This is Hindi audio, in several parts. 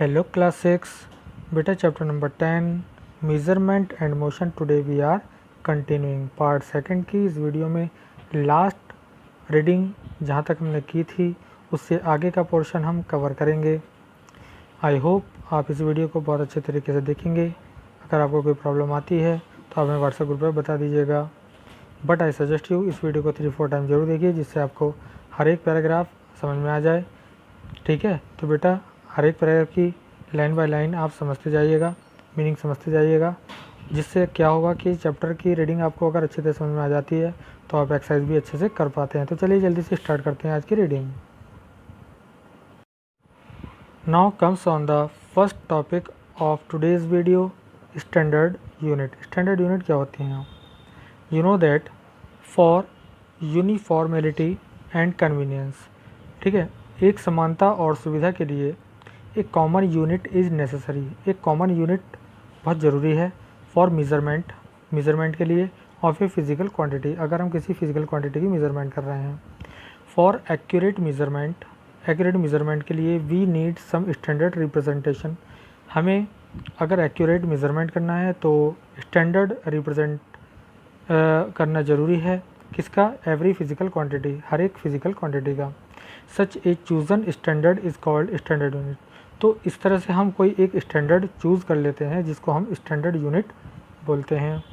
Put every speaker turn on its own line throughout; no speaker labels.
हेलो क्लास 6 बेटा chapter number 10 measurement and motion. Today we are continuing part second की इस वीडियो में लास्ट रीडिंग जहाँ तक हमने की थी उससे आगे का पोर्शन हम कवर करेंगे। आई होप आप इस वीडियो को बहुत अच्छे तरीके से देखेंगे। अगर आपको कोई प्रॉब्लम आती है तो आप हमें व्हाट्सएप ग्रुप पर बता दीजिएगा। बट आई सजेस्ट यू इस वीडियो को 3-4 टाइम जरूर देखिए जिससे आपको हर एक पैराग्राफ समझ में आ जाए। ठीक है, तो बेटा हर एक पैराग्राफ की लाइन बाय लाइन आप समझते जाइएगा, मीनिंग समझते जाइएगा, जिससे क्या होगा कि चैप्टर की रीडिंग आपको अगर अच्छे से समझ में आ जाती है तो आप एक्सरसाइज भी अच्छे से कर पाते हैं। तो चलिए जल्दी से स्टार्ट करते हैं आज की reading. Now comes on the first topic of today's video, standard unit. Standard unit क्या होती हैं? You know that for uniformality and convenience, ठीक है, एक समानता और सुविधा के लिए एक कॉमन यूनिट इज़ नेसेसरी। एक कॉमन यूनिट बहुत ज़रूरी है फॉर मेज़रमेंट, मेज़रमेंट के लिए ऑफ ए फिज़िकल क्वांटिटी, अगर हम किसी फिज़िकल क्वांटिटी की मेज़रमेंट कर रहे हैं। For accurate measurement, accurate measurement के लिए we need some standard representation. हमें अगर एक्यूरेट मेज़रमेंट करना है तो स्टैंडर्ड रिप्रेजेंट करना ज़रूरी है। किसका? एवरी फिज़िकल क्वांटिटी, हर एक फिज़िकल क्वांटिटी का। Such a chosen standard is called standard unit. तो इस तरह से हम कोई एक स्टैंडर्ड चूज़ कर लेते हैं जिसको हम स्टैंडर्ड यूनिट बोलते हैं।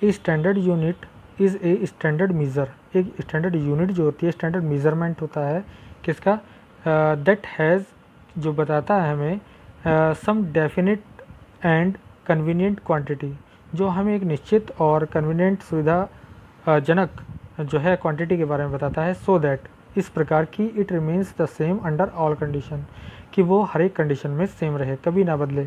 A standard unit is a standard measure. एक स्टैंडर्ड यूनिट जो होती है, स्टैंडर्ड मेज़रमेंट होता है किसका? दैट हैज़, जो बताता है हमें सम डेफिनिट एंड कन्वीनियंट क्वांटिटी, जो हमें एक निश्चित और कन्वीनियंट सुविधा जनक जो है क्वांटिटी के बारे में बताता है। सो दैट, इस प्रकार की it remains the same under all condition, कि वो हर एक कंडीशन में सेम रहे, कभी ना बदले।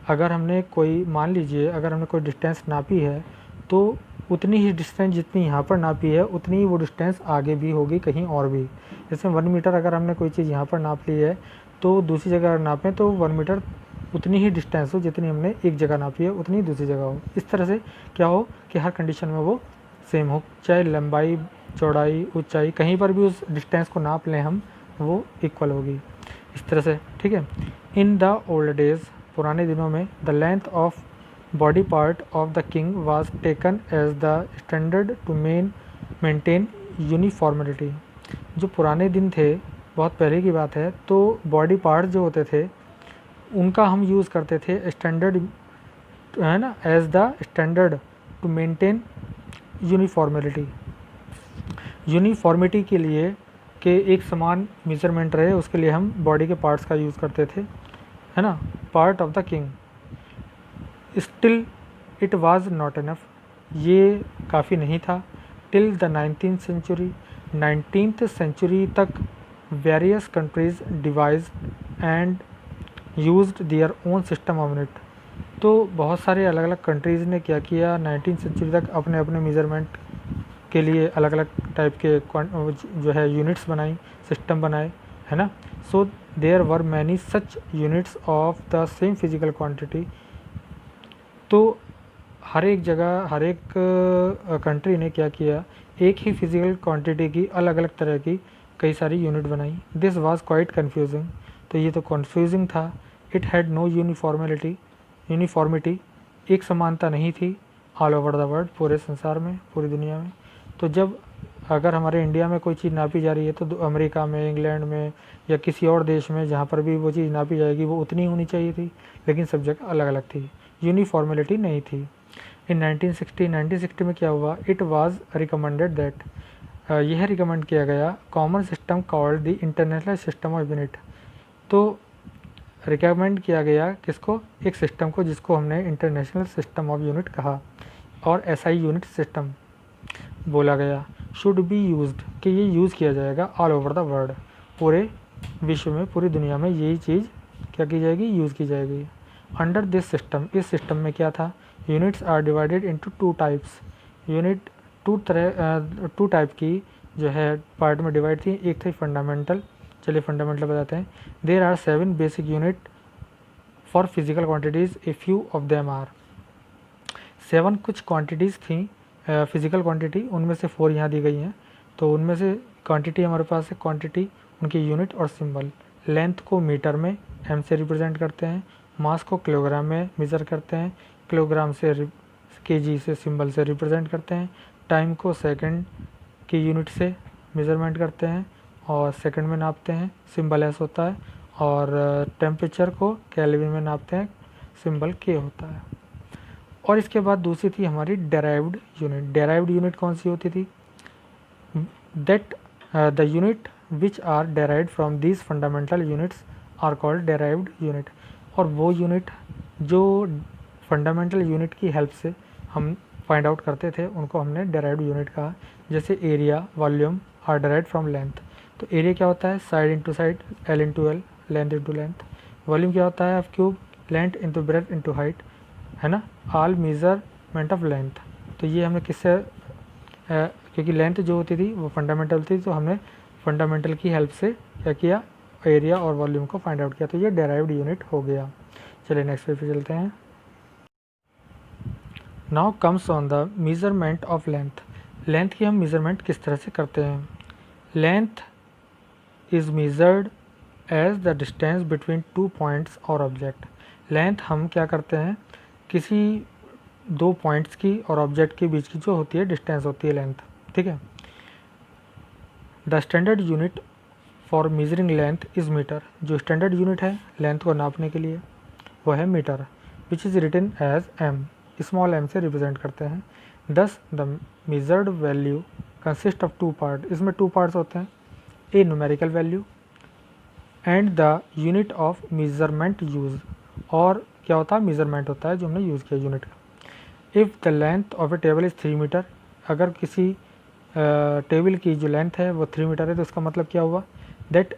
अगर हमने कोई, मान लीजिए अगर हमने कोई डिस्टेंस नापी है तो उतनी ही डिस्टेंस जितनी यहाँ पर नापी है उतनी ही वो डिस्टेंस आगे भी होगी कहीं और भी। जैसे 1 मीटर अगर हमने कोई चीज़ यहाँ पर नाप ली है तो दूसरी जगह अगर नापें तो 1 मीटर उतनी ही डिस्टेंस हो जितनी हमने एक जगह नापी है उतनी ही दूसरी जगह हो। इस तरह से क्या हो कि हर कंडीशन में वो सेम हो, चाहे लंबाई, चौड़ाई, ऊंचाई, कहीं पर भी उस डिस्टेंस को नाप लें हम, वो इक्वल होगी इस तरह से। ठीक है। इन द ओल्ड डेज, पुराने दिनों में, the length of body part of the king was taken as the standard to maintain uniformity. जो पुराने दिन थे, बहुत पहले की बात है, तो बॉडी पार्ट जो होते थे उनका हम यूज़ करते थे स्टैंडर्ड, है ना, as the standard to maintain uniformity. Uniformity के लिए कि एक समान मेजरमेंट रहे उसके लिए हम बॉडी के पार्ट्स का यूज़ करते थे, है ना। Part of the king, still it was not enough, ये काफ़ी नहीं था। Till the 19th century, 19th century तक various countries devised and used their own system of unit. तो बहुत सारे अलग अलग कंट्रीज़ ने क्या किया, 19th सेंचुरी तक अपने अपने मेजरमेंट के लिए अलग अलग टाइप के जो है यूनिट्स बनाई, सिस्टम बनाए, है ना। So there were many such units of the same physical quantity. तो हर एक जगह, हर एक कंट्री ने क्या किया, एक ही फिजिकल क्वांटिटी की अलग अलग तरह की कई सारी यूनिट बनाई। दिस वाज क्वाइट कन्फ्यूजिंग, तो ये तो कन्फ्यूजिंग था। इट हैड नो यूनिफॉर्मिटी, एक समानता नहीं थी ऑल ओवर द वर्ल्ड, पूरे संसार में, पूरी दुनिया में। तो जब अगर हमारे इंडिया में कोई चीज़ नापी जा रही है तो अमेरिका में, इंग्लैंड में या किसी और देश में जहाँ पर भी वो चीज़ नापी जाएगी वो उतनी होनी चाहिए थी, लेकिन सब जगह अलग अलग थी, यूनिफॉर्मिलिटी नहीं थी। इन 1960 में क्या हुआ, इट वाज रिकमेंडेड दैट, यह रिकमेंड किया गया, common system called the international system of unit. तो रिकमेंड किया गया किसको? एक सिस्टम को जिसको हमने इंटरनेशनल सिस्टम ऑफ यूनिट कहा और एसआई यूनिट सिस्टम बोला गया। शुड बी यूज्ड, कि ये यूज़ किया जाएगा ऑल ओवर द वर्ल्ड, पूरे विश्व में, पूरी दुनिया में यही चीज़ क्या की जाएगी, यूज़ की जाएगी। अंडर दिस सिस्टम, इस सिस्टम में क्या था, units are divided into 2 types. Unit two type की जो है पार्ट में डिवाइड थी। एक थी फंडामेंटल, चलिए फंडामेंटल बताते हैं। There are 7 basic unit for physical quantities, a few of them are. 7 कुछ क्वांटिटीज़ थी फिजिकल क्वांटिटी, उनमें से 4 यहाँ दी गई हैं। तो उनमें से क्वांटिटी हमारे पास है, क्वांटिटी, उनकी यूनिट और सिंबल। लेंथ को मीटर में, एम से रिप्रेजेंट करते हैं, मास को किलोग्राम में मेज़र करते हैं, किलोग्राम से केजी से सिंबल से रिप्रेजेंट करते हैं, टाइम को सेकंड की यूनिट से मेज़रमेंट करते हैं और सेकंड में नापते हैं, सिंबल एस होता है, और टेम्परेचर को केल्विन में नापते हैं, सिंबल के होता है। और इसके बाद दूसरी थी हमारी डेराइव्ड यूनिट। डेराइव्ड यूनिट कौन सी होती थी? That the unit which are derived from these fundamental units are called derived unit. और वो यूनिट जो फंडामेंटल यूनिट की हेल्प से हम फाइंड आउट करते थे उनको हमने डेराइव्ड यूनिट कहा। जैसे area, volume are derived from length. तो एरिया क्या होता है? Side into side, L into L, length into length. Volume क्या होता है? F cube, length into breadth into height, है ना, ऑल मेजरमेंट ऑफ लेंथ। तो ये हमने किससे क्योंकि लेंथ जो होती थी वो फंडामेंटल थी, तो हमने फंडामेंटल की हेल्प से क्या किया? एरिया और वॉल्यूम को फाइंड आउट किया। तो ये डेराइव्ड यूनिट हो गया। चलिए नेक्स्ट पेज पे चलते हैं। Now comes on the measurement of length. Length की हम मेजरमेंट किस तरह से करते हैं? Length is measured as the distance between two points और ऑब्जेक्ट। लेंथ हम क्या करते हैं? किसी दो पॉइंट्स की और ऑब्जेक्ट के बीच की जो होती है डिस्टेंस होती है लेंथ, ठीक है। The standard unit for measuring length is metre. जो स्टैंडर्ड यूनिट है लेंथ को नापने के लिए वो है metre, which is written as M, small M से रिप्रेजेंट करते हैं। Thus the measured value consist of two part. इसमें टू पार्ट्स होते हैं, a numerical value and the unit of measurement use. और क्या होता है? मेजरमेंट होता है जो हमने यूज़ किया यूनिट का। If the length of a table is 3 metre, अगर किसी टेबल की जो लेंथ है वो 3 मीटर है तो इसका मतलब क्या हुआ? That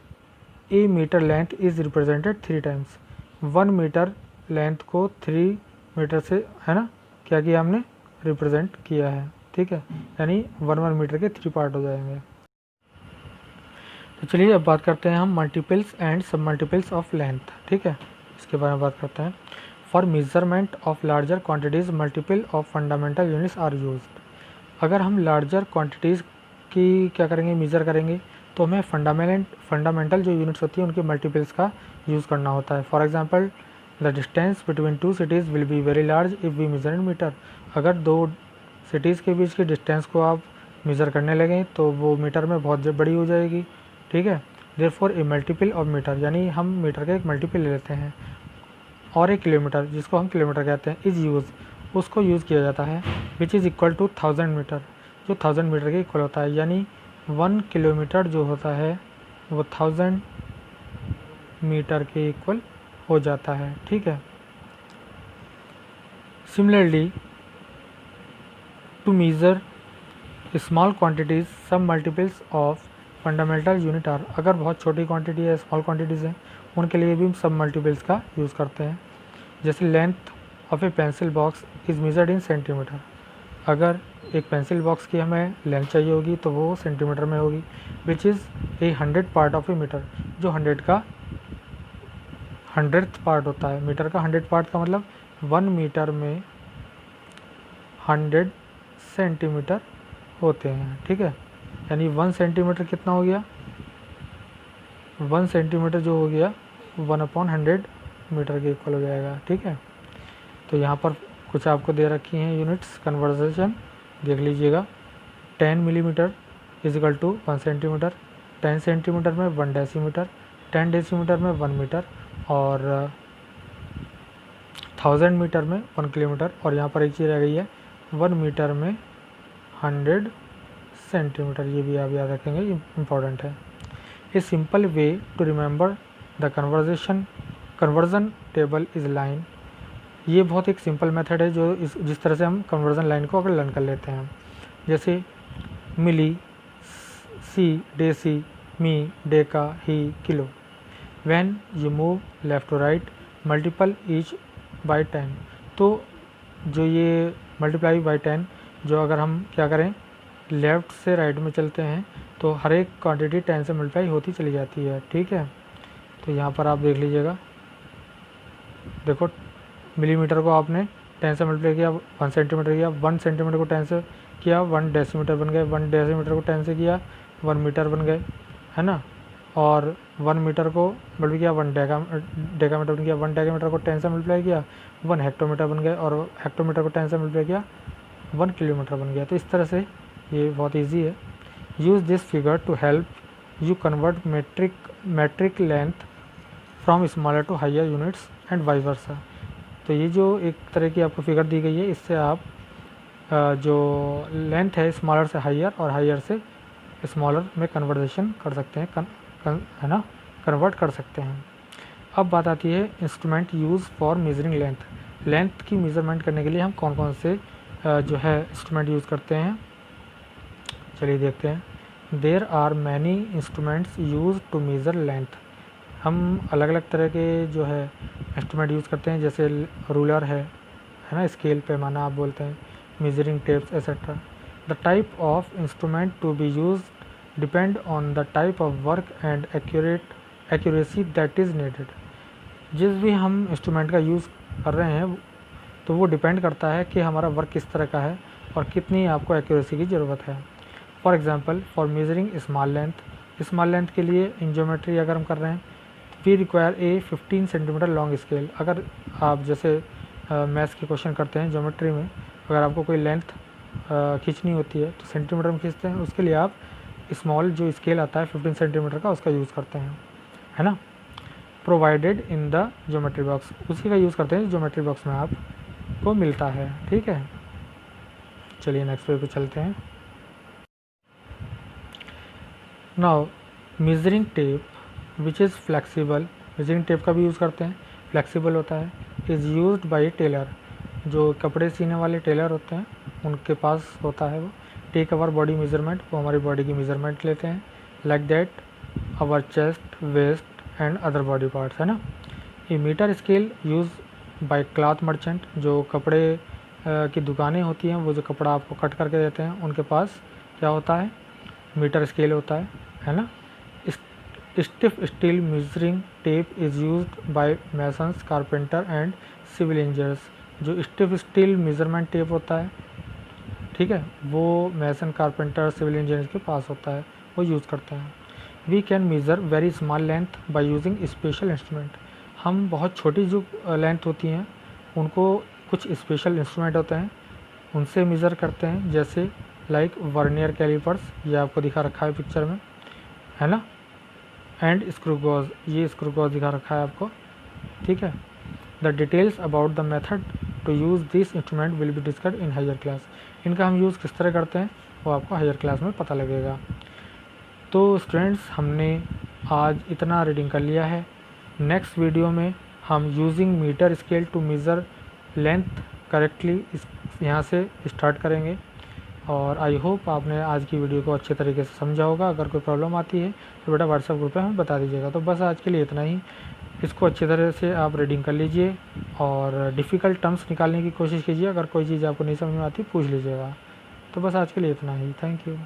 a metre length is represented 3 times. 1 metre length को 3 मीटर से, है ना, क्या किया हमने? रिप्रेजेंट किया है, ठीक है। यानी 1 मीटर के 3 पार्ट हो जाएंगे। तो चलिए अब बात करते हैं हम multiples and sub multiples of length, ठीक है, इसके बारे में बात करते हैं। For measurement of larger quantities multiple of fundamental units are used. अगर हम लार्जर क्वांटिटीज़ की क्या करेंगे? मेज़र करेंगे तो हमें फंडामेंटल जो यूनिट्स होती है उनके मल्टीपल्स का यूज़ करना होता है। For example the distance between two cities will be very large if we measure in metre. अगर दो सिटीज़ के बीच की डिस्टेंस को आप मेज़र करने लगें तो वो मीटर में बहुत बड़ी हो जाएगी, ठीक है। Therefore a multiple of metre, यानी हम मीटर का एक मल्टीपल ले लेते हैं। और एक किलोमीटर, जिसको हम किलोमीटर कहते हैं, इज़ यूज़, उसको यूज़ किया जाता है, which is equal to 1000 metre, जो 1000 मीटर के इक्वल होता है। यानी 1 किलोमीटर जो होता है वो 1000 मीटर के इक्वल हो जाता है, ठीक है। Similarly to measure small quantities सब multiples of fundamental unit are. अगर बहुत छोटी क्वांटिटी है, स्मॉल क्वांटिटीज़ हैं, उनके लिए भी सब मल्टीपल्स का यूज़ करते हैं। जैसे length of A pencil box is measured in centimetre. अगर एक पेंसिल बॉक्स की हमें लेंथ चाहिए होगी तो वो सेंटीमीटर में होगी, which is a 100 part of a metre, जो 100 का 100th पार्ट होता है। मीटर का 100 पार्ट का मतलब 1 मीटर में 100 सेंटीमीटर होते हैं, ठीक है। यानी 1 सेंटीमीटर कितना हो गया? 1 सेंटीमीटर जो हो गया 1/100 मीटर के इक्वल हो जाएगा, ठीक है। तो यहाँ पर कुछ आपको दे रखी हैं यूनिट्स, कन्वर्जेशन देख लीजिएगा। 10 millimetre is equal to 1 centimetre, 10 centimetre में 1 डेसीमीटर, 10 डेसीमीटर में 1 मीटर, और 1000 मीटर में 1 किलोमीटर। और यहाँ पर एक चीज़ रह गई है, 1 मीटर में 100 सेंटीमीटर, ये भी आप याद रखेंगे, इम्पॉर्टेंट है। A simple way to remember the conversion table is line. ये बहुत एक सिंपल मेथड है जो जिस तरह से हम कन्वर्जन लाइन को अगर लर्न कर लेते हैं। जैसे मिली, सी, डेसी, मी, डेका, ही, kilo. When you move left to right multiple each by 10। तो जो ये मल्टीप्लाई बाय 10, जो अगर हम क्या करें लेफ़्ट से राइट में चलते हैं तो हर एक क्वांटिटी 10 से मल्टीप्लाई होती चली जाती है, ठीक है। तो यहाँ पर आप देख लीजिएगा, देखो मिलीमीटर को आपने 10 से मल्टीप्लाई किया, 1 सेंटीमीटर किया, 1 सेंटीमीटर को 10 से किया 1 डेसीमीटर बन गए, 1 डेसीमीटर को 10 से किया 1 मीटर बन गए, है ना। और 1 मीटर को मल्टीप्लाई किया 1 डेकामीटर बन गया, 1 डेकामीटर को 10 से मल्टीप्लाई किया 1 हेक्टोमीटर बन गया, और हेक्टोमीटर को 10 से मल्टीप्लाई किया 1 किलोमीटर बन गया। तो इस तरह से ये बहुत ईजी है। Use this figure to help you convert metric length from smaller to higher units and vice versa. तो ये जो एक तरह की आपको फिगर दी गई है, इससे आप जो लेंथ है स्मॉलर से हायर और हायर से स्मॉलर में कन्वर्जेशन कर सकते हैं, है ना, कन्वर्ट कर सकते हैं। अब बात आती है instrument use for measuring length की मेज़रमेंट करने के लिए हम कौन कौन से जो है इंस्ट्रूमेंट यूज़ करते हैं, चलिए देखते हैं। There are many instruments use to measure length. हम अलग अलग तरह के जो है इंस्ट्रूमेंट यूज़ करते हैं, जैसे रूलर है ना, स्केल पैमाना आप बोलते हैं, measuring tapes etcetera. The type of instrument to be use depend on the type of work and accuracy that is needed. जिस भी हम इंस्ट्रूमेंट का यूज़ कर रहे हैं तो वो डिपेंड करता है कि हमारा वर्क किस तरह का है और कितनी आपको एक्यूरेसी की ज़रूरत है। For example for measuring small length के लिए इन ज्योमेट्री अगर हम कर रहे हैं, we require a 15 centimetre long scale. अगर आप जैसे मैथ्स के क्वेश्चन करते हैं ज्योमेट्री में, अगर आपको कोई लेंथ खींचनी होती है तो सेंटीमीटर में खींचते हैं, उसके लिए आप स्मॉल जो स्केल आता है 15 सेंटीमीटर का उसका यूज़ करते हैं, है ना, provided in the geometry box. उसी का यूज़ करते हैं ज्योमेट्री बॉक्स में आपको मिलता है। ठीक है, चलिए नेक्स्ट पेज पे चलते हैं। Now measuring tape which is flexible, measuring tape का भी यूज़ करते हैं, फ्लेक्सिबल होता है। इज़ यूज्ड बाय टेलर, जो कपड़े सीने वाले टेलर होते हैं उनके पास होता है वो। टेक अवर बॉडी मेजरमेंट, वो हमारी बॉडी की मेजरमेंट लेते हैं। Like that our chest, waist and other body parts, है ना। ये metre scale use by cloth merchant, जो कपड़े की दुकानें होती हैं, वो जो कपड़ा आपको कट करके देते हैं उनके पास क्या होता है, मीटर स्केल होता है ना। Stiff steel measuring tape is used by masons, carpenter and civil engineers. जो स्टिफ स्टील मेजरमेंट टेप होता है, ठीक है, वो मैसन, कारपेंटर, सिविल इंजीनियर्स के पास होता है, वो यूज़ करते हैं। We can measure very small length by using special instrument. हम बहुत छोटी जो लेंथ होती हैं उनको कुछ स्पेशल इंस्ट्रूमेंट होते हैं उनसे मेज़र करते हैं, जैसे लाइक वर्नियर कैलिपर्स, ये आपको दिखा रखा है पिक्चर में, है ना, एंड स्क्रू गॉज, ये स्क्रू गॉज दिखा रखा है आपको। ठीक है, the details about the method to use this instrument will be discussed in higher class. इनका हम यूज़ किस तरह करते हैं वो आपको हायर क्लास में पता लगेगा। तो स्टूडेंट्स, हमने आज इतना रीडिंग कर लिया है। नेक्स्ट वीडियो में हम using metre scale to measure length correctly यहाँ से स्टार्ट करेंगे। और आई होप आपने आज की वीडियो को अच्छे तरीके से समझा होगा। अगर कोई प्रॉब्लम आती है तो बेटा व्हाट्सएप ग्रुप पे हमें बता दीजिएगा। तो बस आज के लिए इतना ही। इसको अच्छी तरह से आप रीडिंग कर लीजिए और डिफ़िकल्ट टर्म्स निकालने की कोशिश कीजिए। अगर कोई चीज़ आपको नहीं समझ में आती पूछ लीजिएगा। तो बस आज के लिए इतना ही। Thank you.